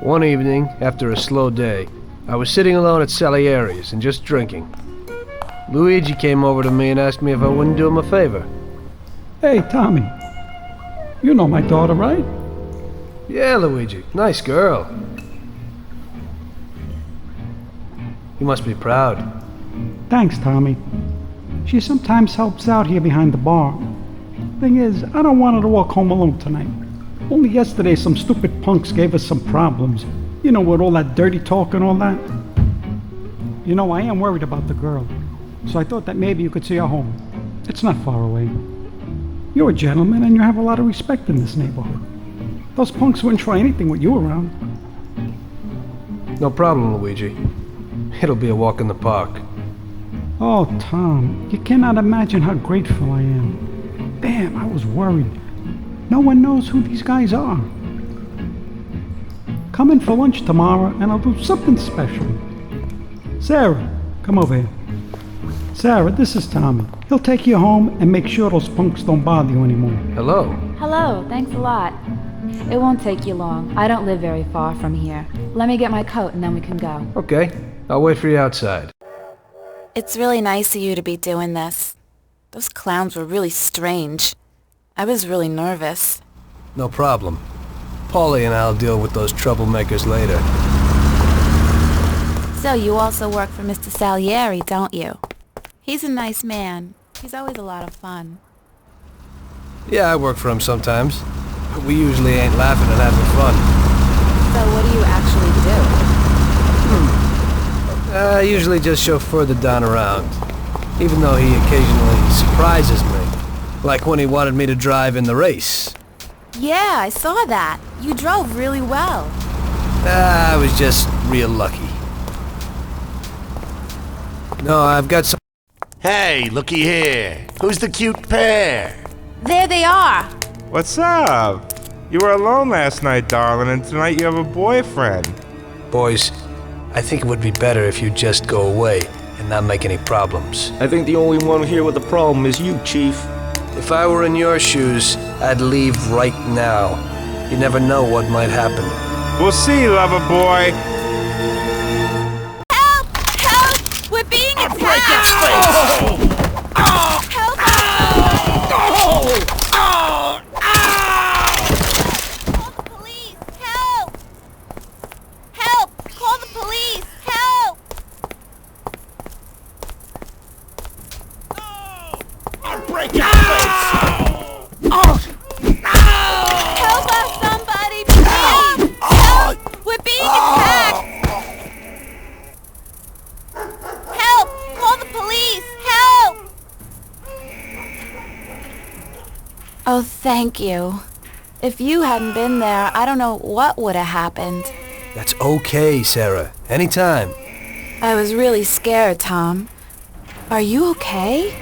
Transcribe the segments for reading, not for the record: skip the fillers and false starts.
One evening, after a slow day, I was sitting alone at Salieri's and just drinking. Luigi came over to me and asked me if I wouldn't do him a favor. Hey, Tommy. You know my daughter, right? Yeah, Luigi. Nice girl. You must be proud. Thanks, Tommy. She sometimes helps out here behind the bar. Thing is, I don't want her to walk home alone tonight. Only yesterday some stupid punks gave us some problems. You know, with all that dirty talk and all that. You know, I am worried about the girl. So I thought that maybe you could see her home. It's not far away. You're a gentleman and you have a lot of respect in this neighborhood. Those punks wouldn't try anything with you around. No problem, Luigi. It'll be a walk in the park. Oh, Tom, you cannot imagine how grateful I am. Damn, I was worried. No one knows who these guys are. Come in for lunch tomorrow and I'll do something special. Sarah, come over here. Sarah, this is Tommy. He'll take you home and make sure those punks don't bother you anymore. Hello. Hello, thanks a lot. It won't take you long. I don't live very far from here. Let me get my coat and then we can go. Okay, I'll wait for you outside. It's really nice of you to be doing this. Those clowns were really strange. I was really nervous. No problem. Paulie and I'll deal with those troublemakers later. So you also work for Mr. Salieri, don't you? He's a nice man. He's always a lot of fun. Yeah, I work for him sometimes. But we usually ain't laughing and having fun. So what do you actually do? I usually just chauffeur the Don around. Even though he occasionally surprises me. Like when he wanted me to drive in the race. Yeah, I saw that. You drove really well. I was just real lucky. No, I've got some... Hey, looky here. Who's the cute pair? There they are. What's up? You were alone last night, darling, and tonight you have a boyfriend. Boys, I think it would be better if you just go away and not make any problems. I think the only one here with a problem is you, Chief. If I were in your shoes, I'd leave right now. You never know what might happen. We'll see, lover boy. Help! Help! We're being attacked! Help! Call the police! Help! Help! Call the police! Help! I'll break your face! Help us, somebody, please! Help! We're being attacked! Help! Call the police! Help! Oh, thank you. If you hadn't been there, I don't know what would have happened. That's okay, Sarah. Anytime. I was really scared, Tom. Are you okay?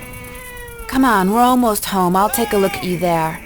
Come on, we're almost home. I'll take a look at you there.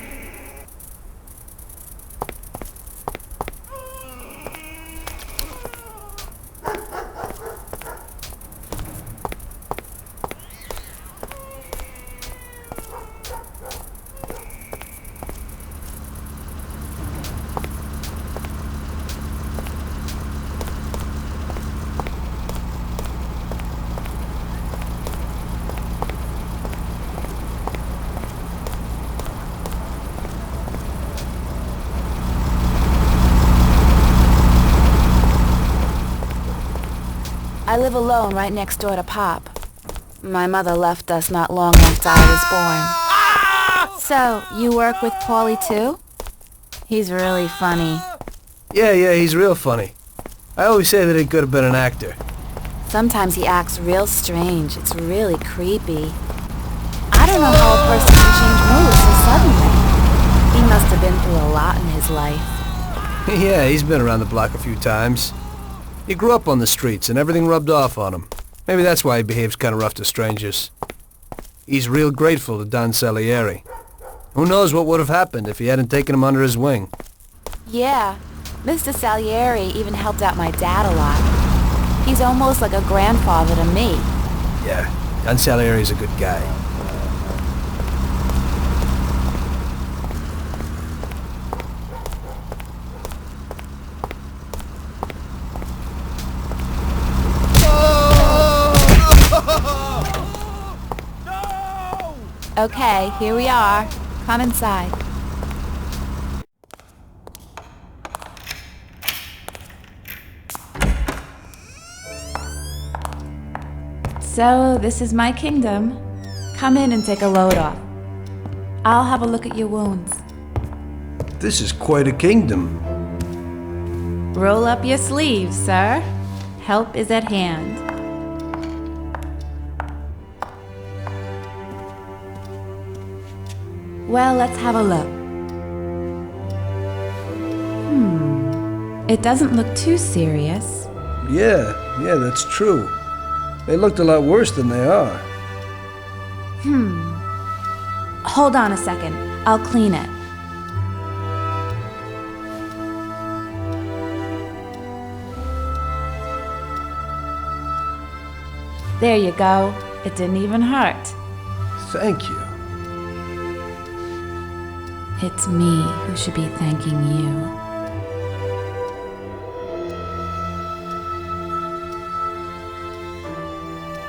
I live alone right next door to Pop. My mother left us not long after I was born. So, you work with Paulie too? He's really funny. Yeah, he's real funny. I always say that he could have been an actor. Sometimes he acts real strange. It's really creepy. I don't know how a person can change moods so suddenly. He must have been through a lot in his life. Yeah, he's been around the block a few times. He grew up on the streets and everything rubbed off on him. Maybe that's why he behaves kind of rough to strangers. He's real grateful to Don Salieri. Who knows what would have happened if he hadn't taken him under his wing. Yeah, Mr. Salieri even helped out my dad a lot. He's almost like a grandfather to me. Yeah, Don Salieri's a good guy. Okay, here we are. Come inside. So, this is my kingdom. Come in and take a load off. I'll have a look at your wounds. This is quite a kingdom. Roll up your sleeves, sir. Help is at hand. Well, let's have a look. It doesn't look too serious. Yeah, that's true. They looked a lot worse than they are. Hold on a second. I'll clean it. There you go. It didn't even hurt. Thank you. It's me who should be thanking you.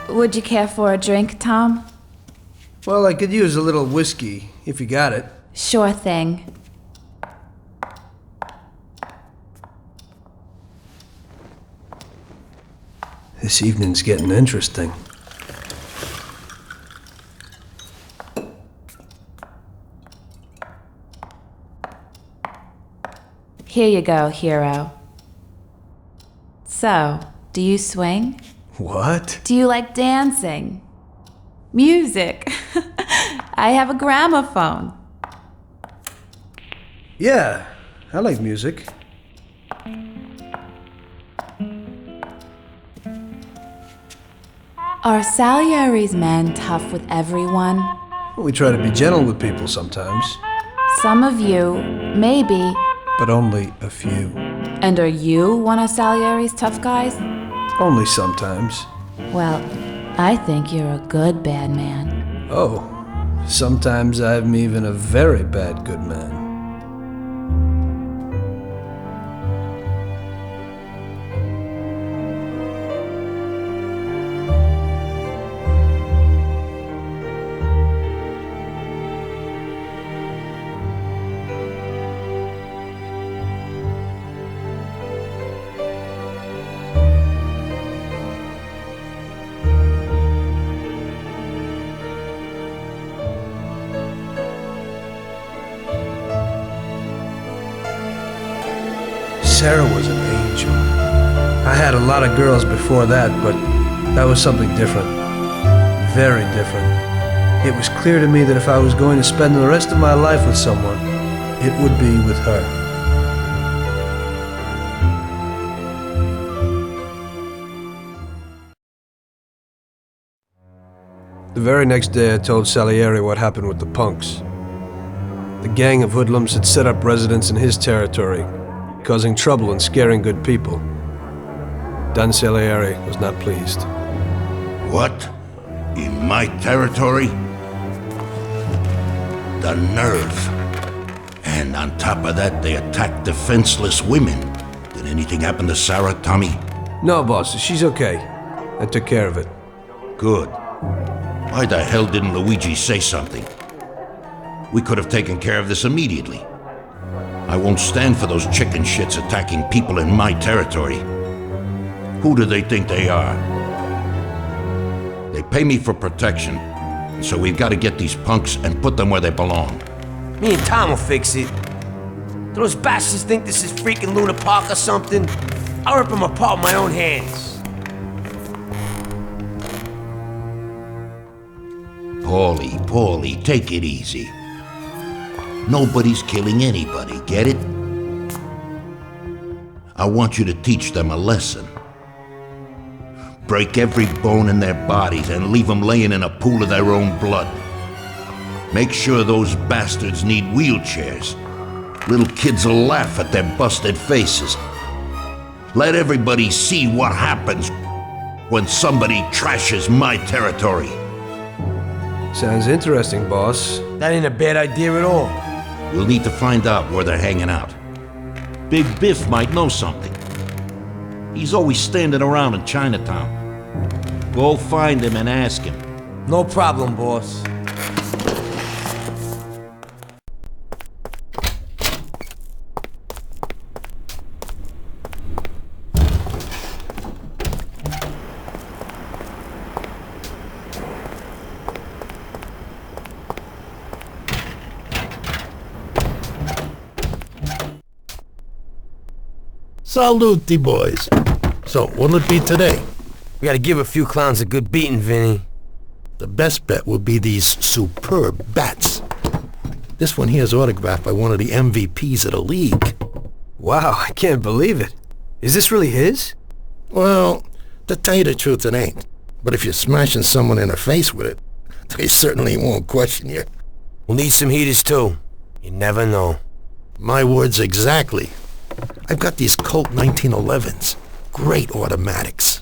Would you care for a drink, Tom? Well, I could use a little whiskey, if you got it. Sure thing. This evening's getting interesting. Here you go, hero. So, do you swing? What? Do you like dancing? Music? I have a gramophone. Yeah, I like music. Are Salieri's men tough with everyone? We try to be gentle with people sometimes, Some of you, maybe. but only a few. And are you one of Salieri's tough guys? Only sometimes. Well, I think you're a good bad man. Oh, sometimes I'm even a very bad good man. Sarah was an angel. I had a lot of girls before that, but that was something different. Very different. It was clear to me that if I was going to spend the rest of my life with someone, it would be with her. The very next day I told Salieri what happened with the punks. The gang of hoodlums had set up residence in his territory, causing trouble and scaring good people. Don Salieri was not pleased. What? In my territory? The nerve. And on top of that, they attacked defenseless women. Did anything happen to Sarah, Tommy? No, boss, she's okay. I took care of it. Good. Why the hell didn't Luigi say something? We could have taken care of this immediately. I won't stand for those chicken shits attacking people in my territory. Who do they think they are? They pay me for protection, so we've got to get these punks and put them where they belong. Me and Tom will fix it. Do those bastards think this is freaking Luna Park or something? I'll rip them apart with my own hands. Paulie, take it easy. Nobody's killing anybody, get it? I want you to teach them a lesson. Break every bone in their bodies and leave them laying in a pool of their own blood. Make sure those bastards need wheelchairs. Little kids will laugh at their busted faces. Let everybody see what happens when somebody trashes my territory. Sounds interesting, boss. That ain't a bad idea at all. We'll need to find out where they're hanging out. Big Biff might know something. He's always standing around in Chinatown. Go find him and ask him. No problem, boss. Salute, boys. So, what'll it be today? We gotta give a few clowns a good beating, Vinny. The best bet will be these superb bats. This one here is autographed by one of the MVPs of the league. Wow, I can't believe it. Is this really his? Well, to tell you the truth, it ain't. But if you're smashing someone in the face with it, they certainly won't question you. We'll need some heaters, too. You never know. My words exactly. I've got these Colt 1911s. Great automatics.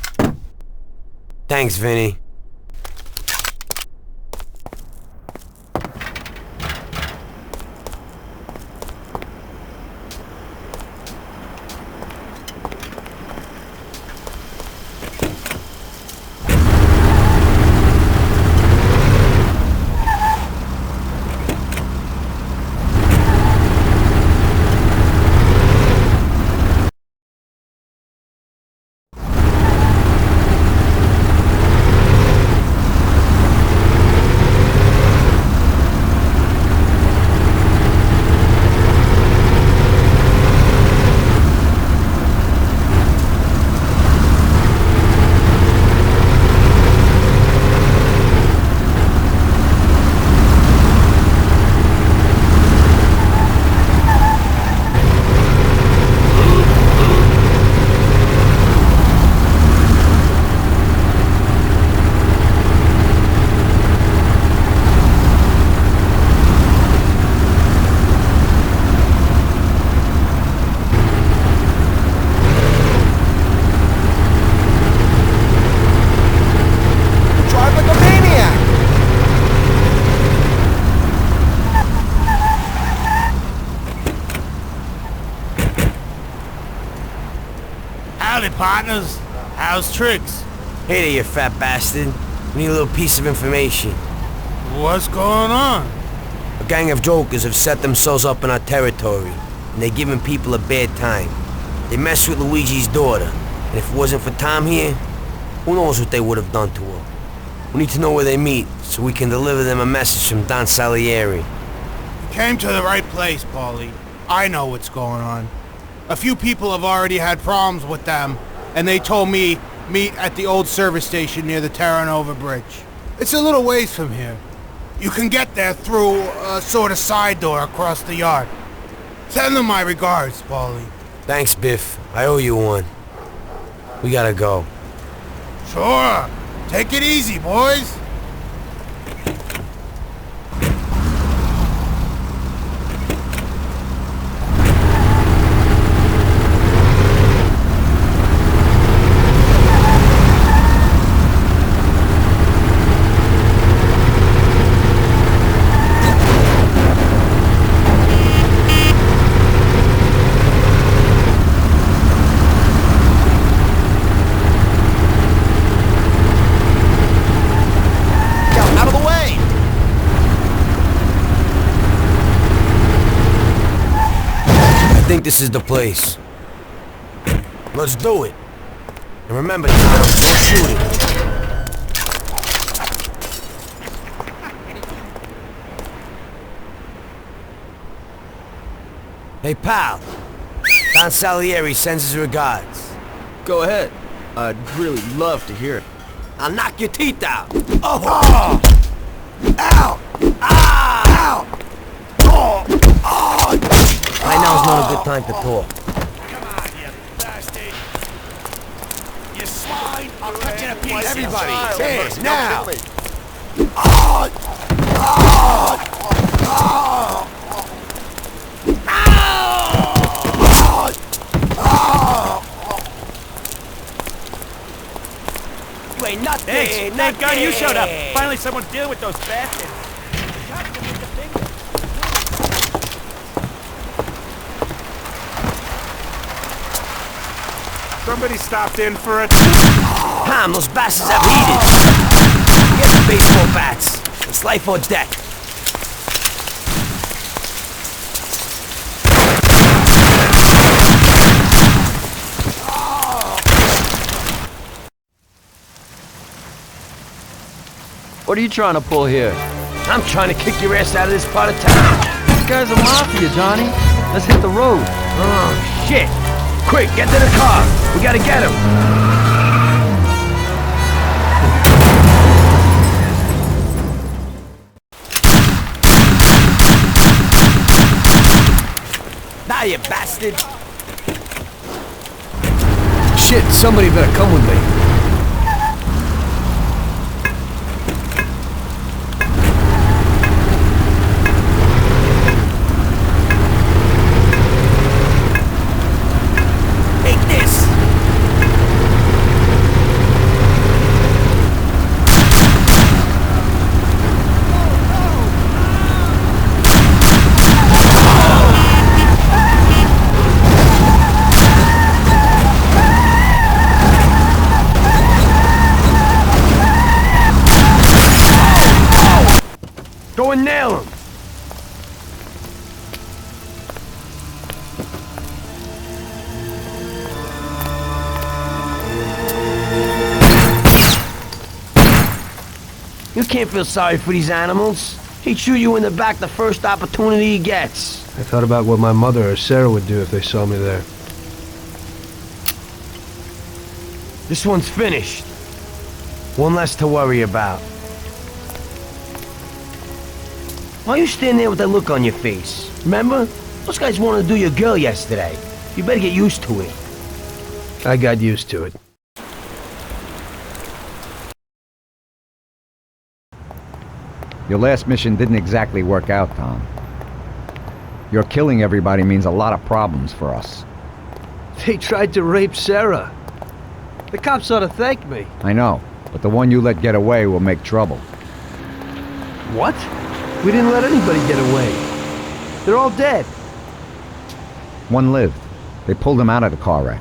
Thanks, Vinny. Howdy, partners. How's tricks? Hey there, you fat bastard. We need a little piece of information. What's going on? A gang of jokers have set themselves up in our territory, and they're giving people a bad time. They messed with Luigi's daughter, and if it wasn't for Tom here, who knows what they would have done to her. We need to know where they meet, so we can deliver them a message from Don Salieri. You came to the right place, Paulie. I know what's going on. A few people have already had problems with them, and they told me meet at the old service station near the Terranova Bridge. It's a little ways from here. You can get there through a sort of side door across the yard. Send them my regards, Paulie. Thanks, Biff. I owe you one. We gotta go. Sure. Take it easy, boys. I think this is the place. Let's do it. And remember, Tom, don't shoot it. Hey, pal. Don Salieri sends his regards. Go ahead. I'd really love to hear it. I'll knock your teeth out. Oh! Oh. Ow! Ah! Ow! Oh! Oh! Right now is not a good time to talk. Come on, you bastard! You swine! I'll cut you to pieces! Everybody, hands now! You ain't nothing! Thanks! Thank God you showed up! Finally someone's dealing with those bastards! Somebody stopped in for a... Tom, those bastards have heated! Get the baseball bats! It's life or death! What are you trying to pull here? I'm trying to kick your ass out of this part of town! This guy's a mafia, Johnny. Let's hit the road. Oh, shit! Quick, get to the car! We gotta get him! Now, you bastard! Shit, somebody better come with me. Go and nail him! You can't feel sorry for these animals. He'd shoot you in the back the first opportunity he gets. I thought about what my mother or Sarah would do if they saw me there. This one's finished. One less to worry about. Why are you standing there with that look on your face? Remember? Those guys wanted to do your girl yesterday. You better get used to it. I got used to it. Your last mission didn't exactly work out, Tom. Your killing everybody means a lot of problems for us. They tried to rape Sarah. The cops ought to thank me. I know, but the one you let get away will make trouble. What? We didn't let anybody get away. They're all dead. One lived. They pulled him out of the car wreck.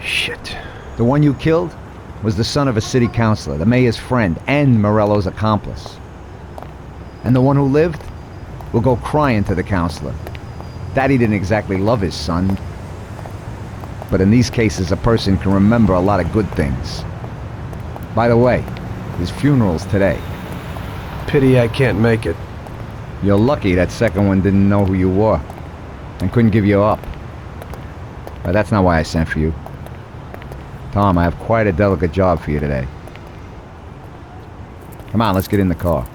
Shit. The one you killed was the son of a city councilor, the mayor's friend, and Morello's accomplice. And the one who lived will go crying to the councilor. Daddy didn't exactly love his son. But in these cases, a person can remember a lot of good things. By the way, his funeral's today. Pity I can't make it. You're lucky that second one didn't know who you were and couldn't give you up. But that's not why I sent for you. Tom, I have quite a delicate job for you today. Come on, let's get in the car.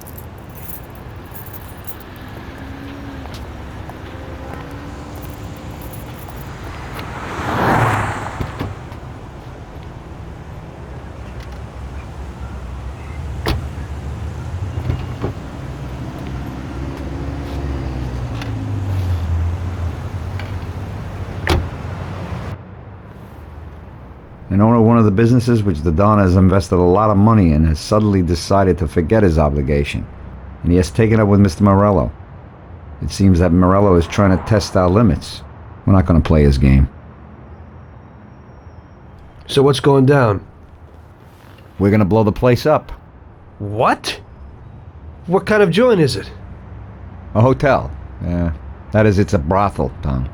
An owner of one of the businesses which the Don has invested a lot of money in has suddenly decided to forget his obligation, and he has taken up with Mr. Morello. It seems that Morello is trying to test our limits. We're not going to play his game. So what's going down? We're going to blow the place up. What? What kind of joint is it? A hotel. Yeah, that is, it's a brothel, Tom.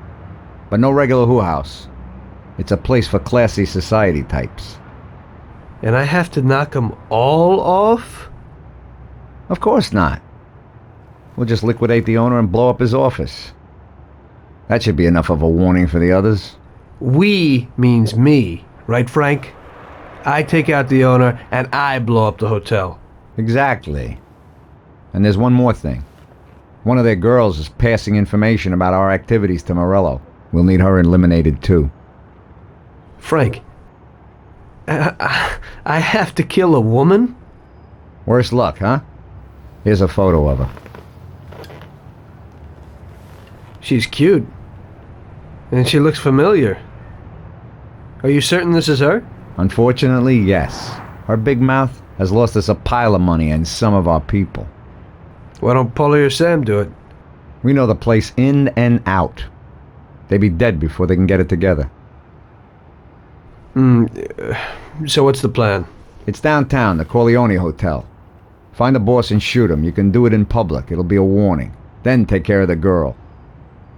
But no regular house. It's a place for classy society types. And I have to knock them all off? Of course not. We'll just liquidate the owner and blow up his office. That should be enough of a warning for the others. We means me, right, Frank? I take out the owner and I blow up the hotel. Exactly. And there's one more thing. One of their girls is passing information about our activities to Morello. We'll need her eliminated too. Frank, I have to kill a woman? Worse luck, huh? Here's a photo of her. She's cute. And she looks familiar. Are you certain this is her? Unfortunately, yes. Her big mouth has lost us a pile of money and some of our people. Why don't Paulie or Sam do it? We know the place in and out. They'd be dead before they can get it together. So what's the plan? It's downtown, the Corleone Hotel. Find the boss and shoot him. You can do it in public. It'll be a warning. Then take care of the girl.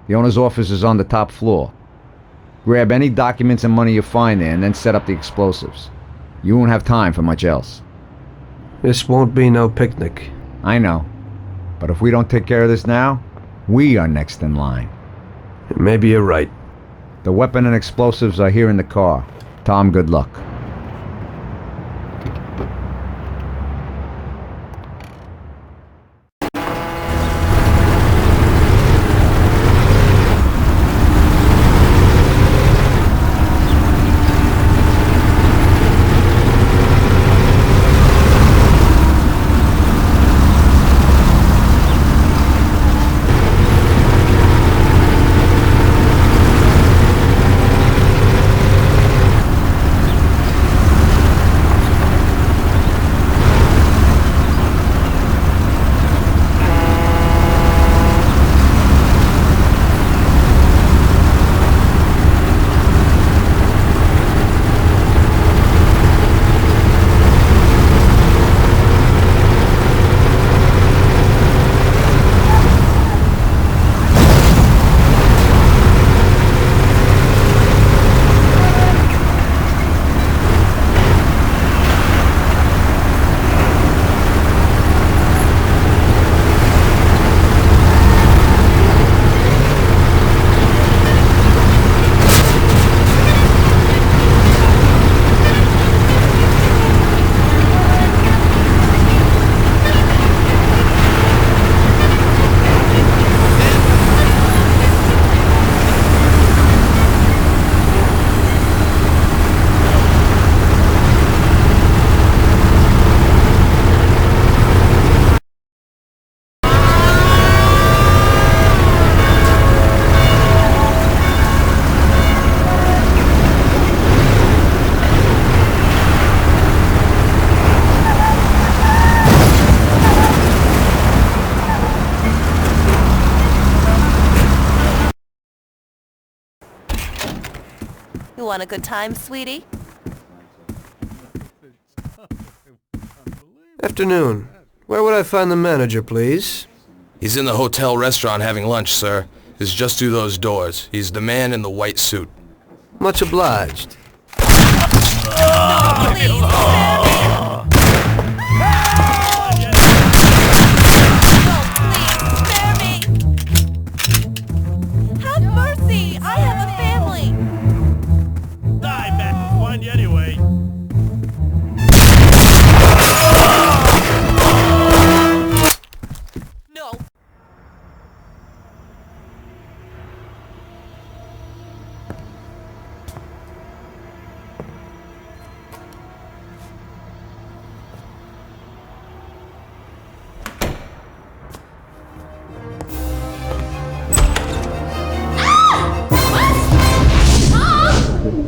The owner's office is on the top floor. Grab any documents and money you find there and then set up the explosives. You won't have time for much else. This won't be no picnic. I know. But if we don't take care of this now, we are next in line. Maybe you're right. The weapon and explosives are here in the car. Tom, good luck. You want a good time, sweetie? Afternoon. Where would I find the manager, please? He's in the hotel restaurant having lunch, sir. It's just through those doors. He's the man in the white suit. Much obliged. Have mercy! I have a family! Die back with one anyway. No!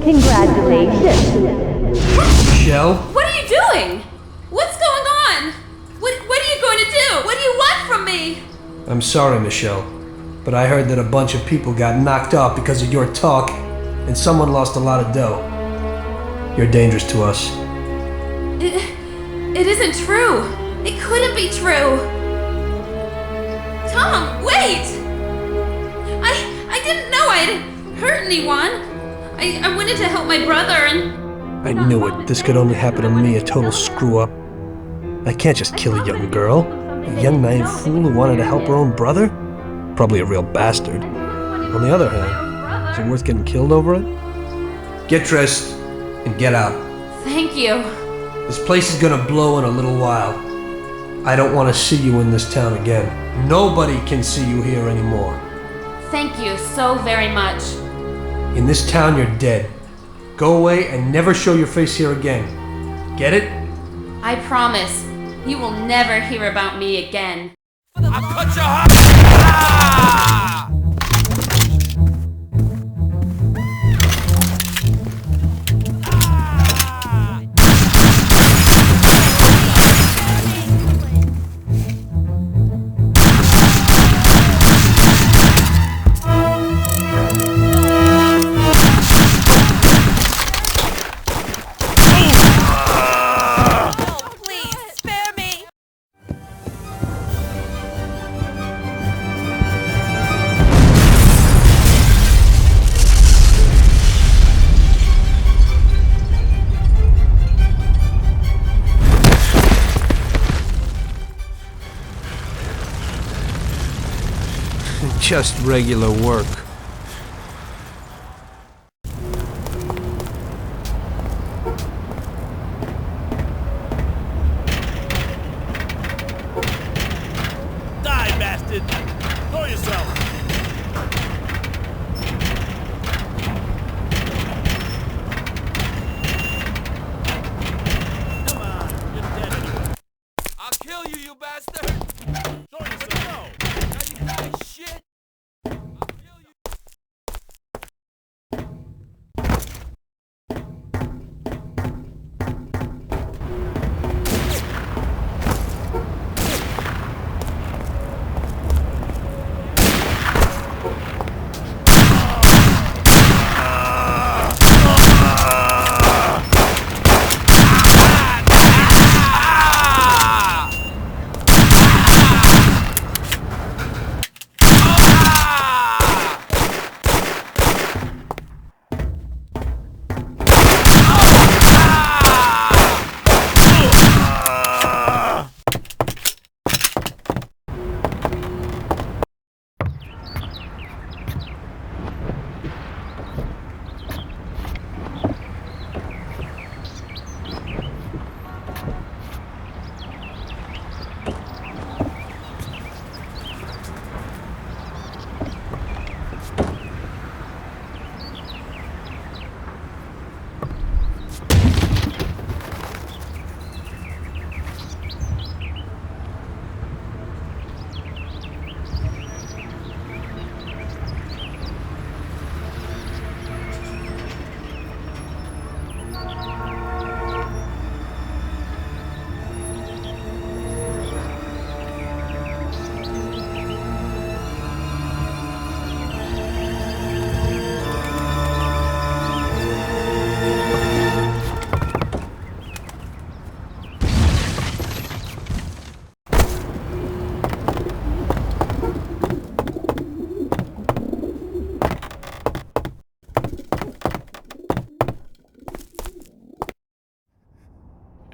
Congratulations. Michelle? What are you doing? What's going on? What are you going to do? What do you want from me? I'm sorry, Michelle, but I heard that a bunch of people got knocked off because of your talk, and someone lost a lot of dough. You're dangerous to us. It isn't true. It couldn't be true. Tom, wait! I didn't know I'd hurt anyone. I wanted to help my brother and... I knew it. This could only happen to me, a total screw-up. I can't just kill a young girl. A young naive fool who wanted to help her own brother? Probably a real bastard. On the other hand, is it worth getting killed over it? Get dressed and get out. Thank you. This place is gonna blow in a little while. I don't want to see you in this town again. Nobody can see you here anymore. Thank you so very much. In this town, you're dead. Go away and never show your face here again. Get it? I promise. You will never hear about me again. I'll cut your heart! Just regular work.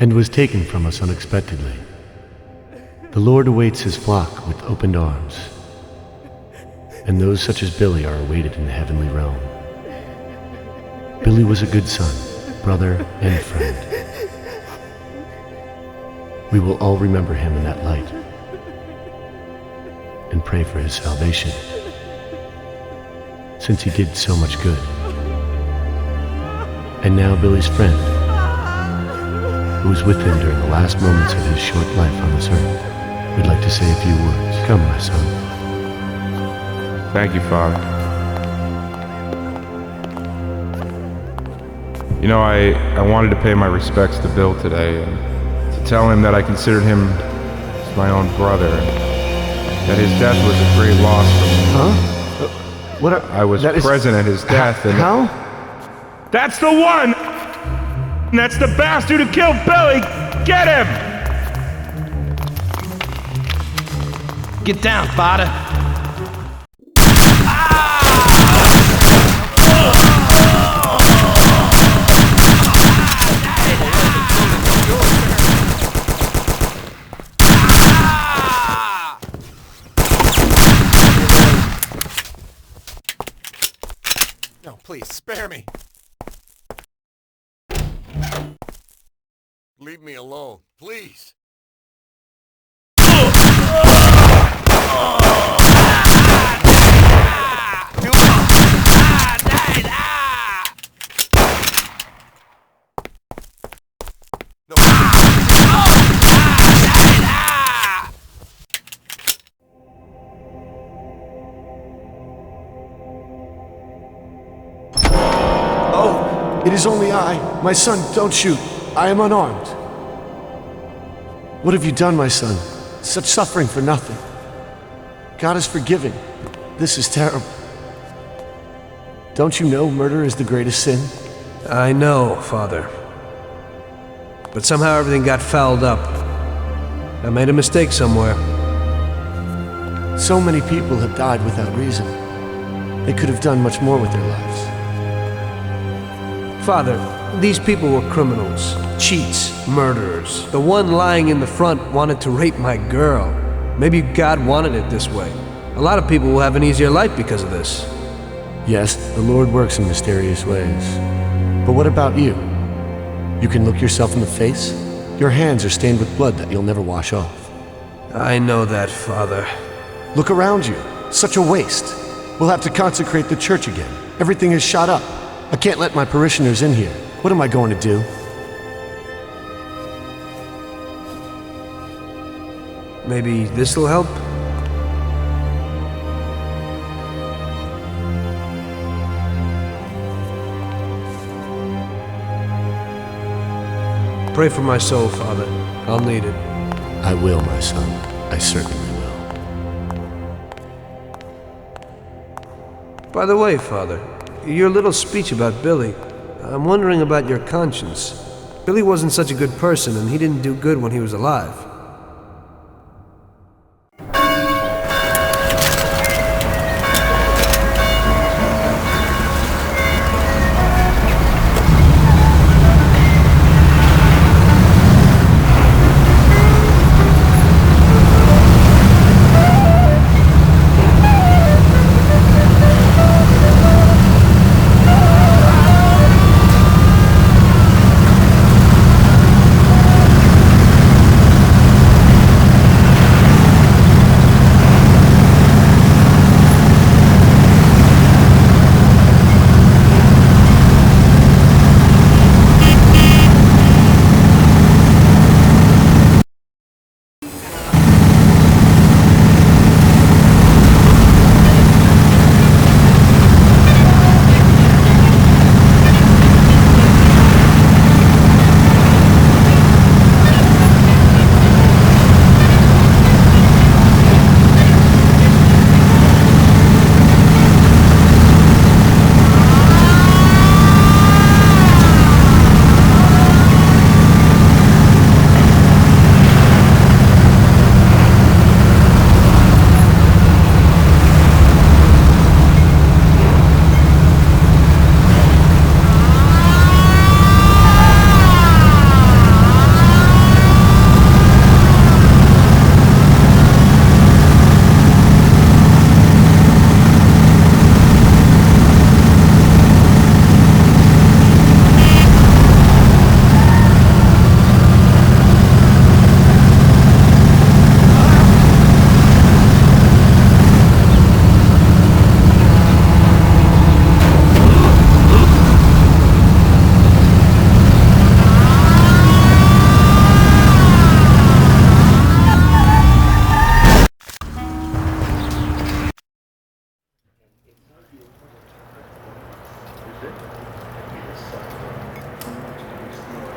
and was taken from us unexpectedly. The Lord awaits his flock with opened arms, and those such as Billy are awaited in the heavenly realm. Billy was a good son, brother, and friend. We will all remember him in that light and pray for his salvation, since he did so much good. And now Billy's friend, who was with him during the last moments of his short life on this earth, would like to say a few words. Come, my son. Thank you, Father. You know, I wanted to pay my respects to Bill today and to tell him that I considered him as my own brother, that his death was a great loss for me. Huh? What? I was present at his death, and how? That's the one! That's the bastard who killed Billy! Get him! Get down, father. No, please, spare me. Leave me alone, please. Oh, it is only I. My son, don't shoot. I am unarmed. What have you done, my son? Such suffering for nothing. God is forgiving. This is terrible. Don't you know murder is the greatest sin? I know, Father. But somehow everything got fouled up. I made a mistake somewhere. So many people have died without reason. They could have done much more with their lives. Father, these people were criminals, cheats, murderers. The one lying in the front wanted to rape my girl. Maybe God wanted it this way. A lot of people will have an easier life because of this. Yes, the Lord works in mysterious ways. But what about you? You can look yourself in the face? Your hands are stained with blood that you'll never wash off. I know that, Father. Look around you. Such a waste. We'll have to consecrate the church again. Everything is shot up. I can't let my parishioners in here. What am I going to do? Maybe this'll help? Pray for my soul, Father. I'll need it. I will, my son. I certainly will. By the way, Father, your little speech about Billy, I'm wondering about your conscience. Billy wasn't such a good person, and he didn't do good when he was alive.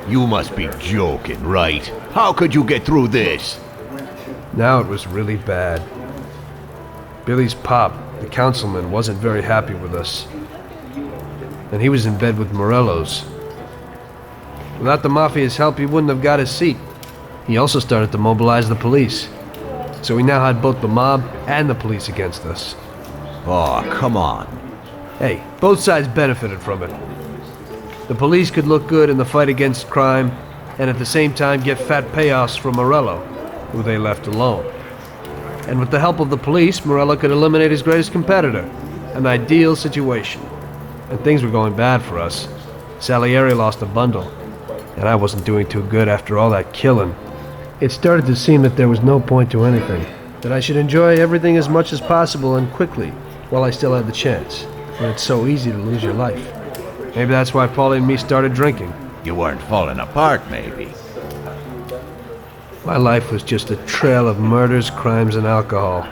You must be joking, right? How could you get through this? Now it was really bad. Billy's pop, the councilman, wasn't very happy with us. And he was in bed with Morello's. Without the Mafia's help, he wouldn't have got his seat. He also started to mobilize the police. So we now had both the mob and the police against us. Oh, come on. Hey, both sides benefited from it. The police could look good in the fight against crime, and at the same time get fat payoffs from Morello, who they left alone. And with the help of the police, Morello could eliminate his greatest competitor. An ideal situation. And things were going bad for us. Salieri lost a bundle, and I wasn't doing too good after all that killing. It started to seem that there was no point to anything, that I should enjoy everything as much as possible and quickly, while I still had the chance, when it's so easy to lose your life. Maybe that's why Paulie and me started drinking. You weren't falling apart, maybe. My life was just a trail of murders, crimes, and alcohol.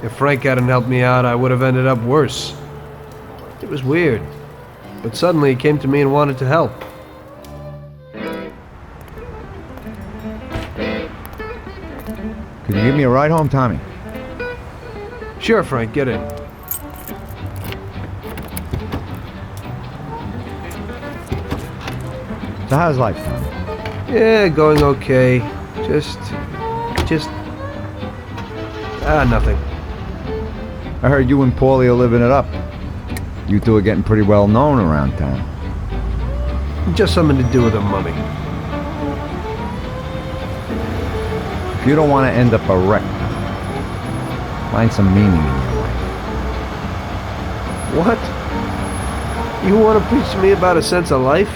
If Frank hadn't helped me out, I would have ended up worse. It was weird, but suddenly he came to me and wanted to help. Could you give me a ride home, Tommy? Sure, Frank, get in. So how's life, Tommy? Yeah, going okay. Nothing. I heard you and Paulie are living it up. You two are getting pretty well known around town. Just something to do with the money. If you don't want to end up a wreck, find some meaning in your life. What? You want to preach to me about a sense of life?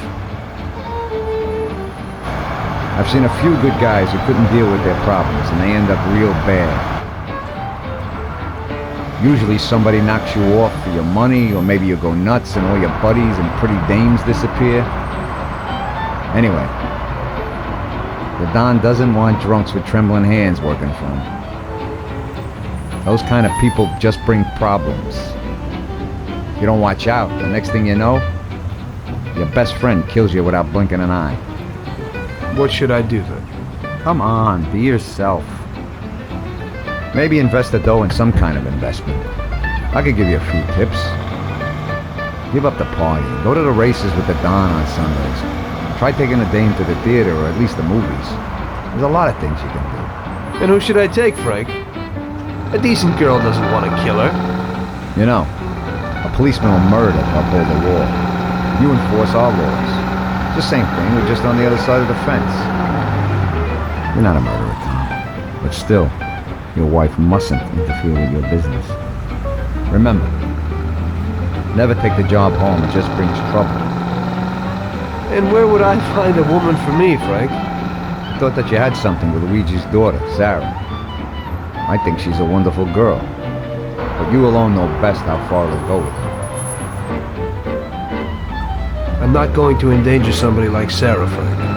I've seen a few good guys who couldn't deal with their problems, and they end up real bad. Usually somebody knocks you off for your money, or maybe you go nuts and all your buddies and pretty dames disappear. Anyway, the Don doesn't want drunks with trembling hands working for him. Those kind of people just bring problems. If you don't watch out, the next thing you know, your best friend kills you without blinking an eye. What should I do then? Come on, be yourself. Maybe invest the dough in some kind of investment. I could give you a few tips. Give up the party. Go to the races with the Don on Sundays. Try taking a dame to the theater or at least the movies. There's a lot of things you can do. And who should I take, Frank? A decent girl doesn't want to kill her. You know, a policeman will murder to uphold the law. You enforce our laws. It's the same thing, we're just on the other side of the fence. You're not a murderer, Tom. But still, your wife mustn't interfere with your business. Remember, never take the job home, it just brings trouble. And where would I find a woman for me, Frank? I thought that you had something with Luigi's daughter, Sarah. I think she's a wonderful girl. But you alone know best how far to go with her. I'm not going to endanger somebody like Sarah, Frank.